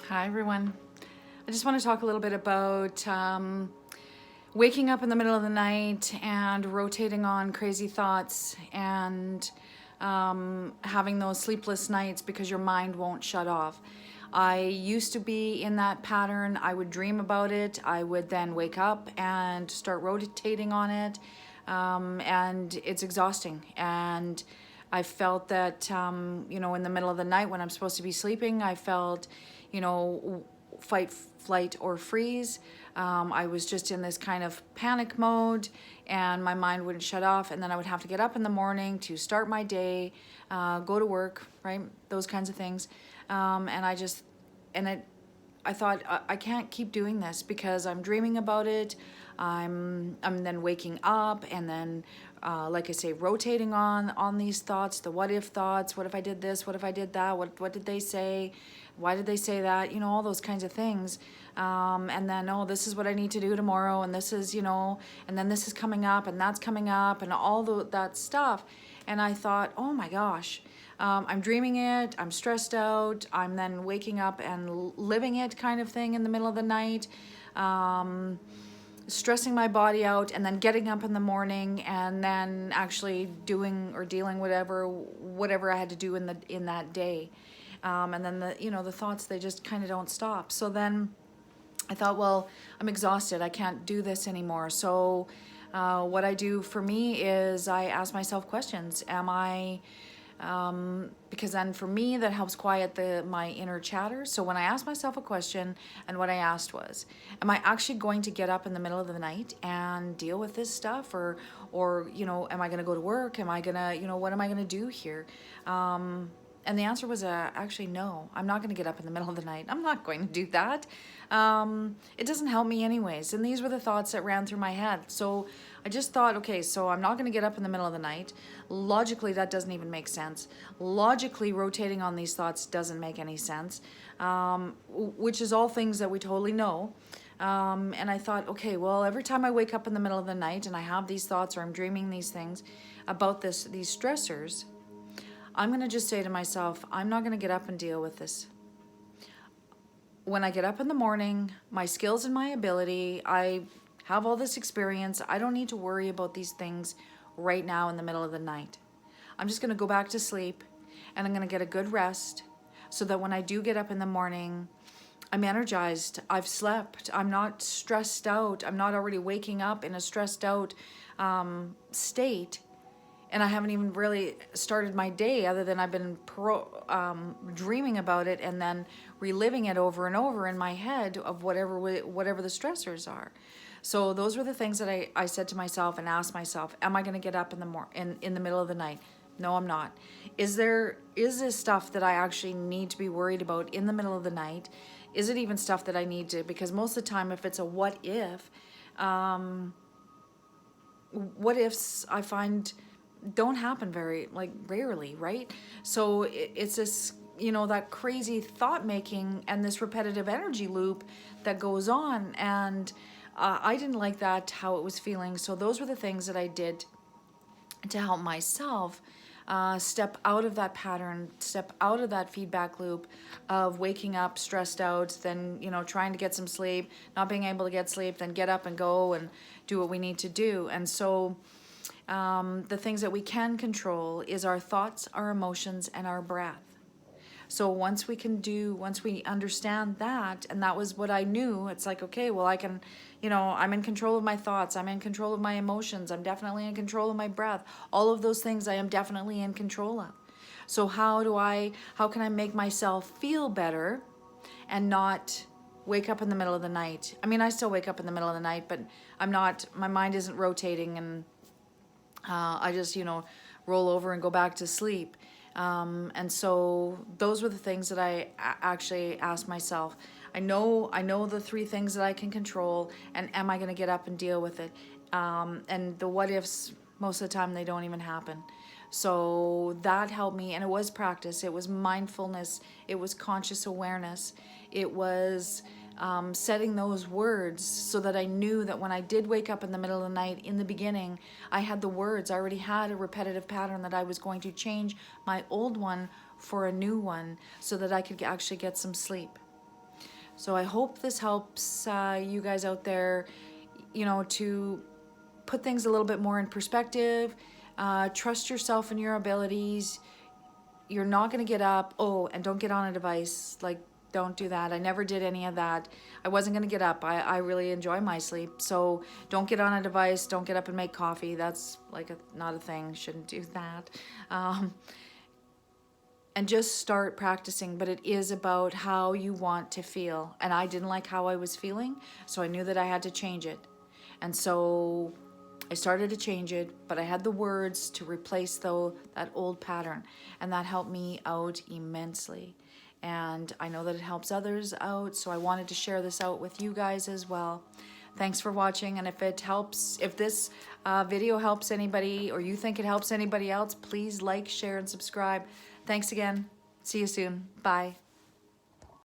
Hi everyone. I just want to talk a little bit about waking up in the middle of the night and rotating on crazy thoughts and having those sleepless nights because your mind won't shut off. I used to be in that pattern. I would dream about it. I would then wake up and start rotating on it. And it's exhausting. And I felt that, in the middle of the night when I'm supposed to be sleeping, I felt, fight, flight, or freeze. I was just in this kind of panic mode, and my mind wouldn't shut off. And then I would have to get up in the morning to start my day, go to work, right? Those kinds of things. I thought I can't keep doing this because I'm dreaming about it. I'm then waking up and then, like I say, rotating on these thoughts, the what if thoughts. What if I did this? What if I did that? What did they say? Why did they say that? All those kinds of things. And then, oh, this is what I need to do tomorrow, and this is, and then this is coming up, and that's coming up, and all that stuff. And I thought, oh my gosh. I'm dreaming it, I'm stressed out, I'm then waking up and living it kind of thing in the middle of the night, stressing my body out, and then getting up in the morning and then actually doing or dealing whatever I had to do in that day. And then the thoughts, they just kind of don't stop. So then I thought, well, I'm exhausted, I can't do this anymore. So what I do for me is I ask myself questions. Because then for me that helps quiet my inner chatter. So when I asked myself a question, and what I asked was, am I actually going to get up in the middle of the night and deal with this stuff, or am I going to go to work? Am I going to, what am I going to do here? And the answer was actually no, I'm not going to get up in the middle of the night. I'm not going to do that. It doesn't help me anyways. And these were the thoughts that ran through my head. So I just thought, okay, so I'm not going to get up in the middle of the night. Logically, that doesn't even make sense. Logically, rotating on these thoughts doesn't make any sense, which is all things that we totally know. And I thought, okay, well, every time I wake up in the middle of the night and I have these thoughts or I'm dreaming these things about these stressors, I'm going to just say to myself, I'm not going to get up and deal with this. When I get up in the morning, my skills and my ability, I have all this experience. I don't need to worry about these things right now in the middle of the night. I'm just going to go back to sleep, and I'm going to get a good rest so that when I do get up in the morning, I'm energized. I've slept. I'm not stressed out. I'm not already waking up in a stressed out state. And I haven't even really started my day other than I've been dreaming about it and then reliving it over and over in my head of whatever the stressors are. So those were the things that I said to myself and asked myself, am I going to get up in the middle of the night? No, I'm not. Is this stuff that I actually need to be worried about in the middle of the night? Is it even stuff that I need to, because most of the time if it's a what if, what ifs I find don't happen very, rarely, right? So it's this, that crazy thought making and this repetitive energy loop that goes on. And I didn't like that, how it was feeling. So those were the things that I did to help myself step out of that pattern, step out of that feedback loop of waking up stressed out, then, trying to get some sleep, not being able to get sleep, then get up and go and do what we need to do. And so the things that we can control is our thoughts, our emotions, and our breath. So once we understand that, and that was what I knew, it's like, okay, well, I can, I'm in control of my thoughts, I'm in control of my emotions, I'm definitely in control of my breath. All of those things I am definitely in control of. So how can I make myself feel better and not wake up in the middle of the night? I mean, I still wake up in the middle of the night, but my mind isn't rotating, and I just, roll over and go back to sleep. And so those were the things that I actually asked myself. I know the three things that I can control, and am I going to get up and deal with it? And the what ifs, most of the time, they don't even happen. So that helped me, and it was practice. It was mindfulness. It was conscious awareness. It was setting those words so that I knew that when I did wake up in the middle of the night, in the beginning, I had the words. I already had a repetitive pattern that I was going to change my old one for a new one so that I could actually get some sleep. So I hope this helps you guys out there, you know, to put things a little bit more in perspective. Trust yourself and your abilities. You're not going to get up. Oh, and don't get on a device. Like, don't do that. I never did any of that. I wasn't going to get up. I really enjoy my sleep. So don't get on a device. Don't get up and make coffee. That's like not a thing. Shouldn't do that. And just start practicing. But it is about how you want to feel. And I didn't like how I was feeling. So I knew that I had to change it. And so I started to change it, but I had the words to replace that old pattern, and that helped me out immensely. And I know that it helps others out, so I wanted to share this out with you guys as well. Thanks for watching, and if this video helps anybody, or you think it helps anybody else, please like, share, and subscribe. Thanks again. See you soon. Bye.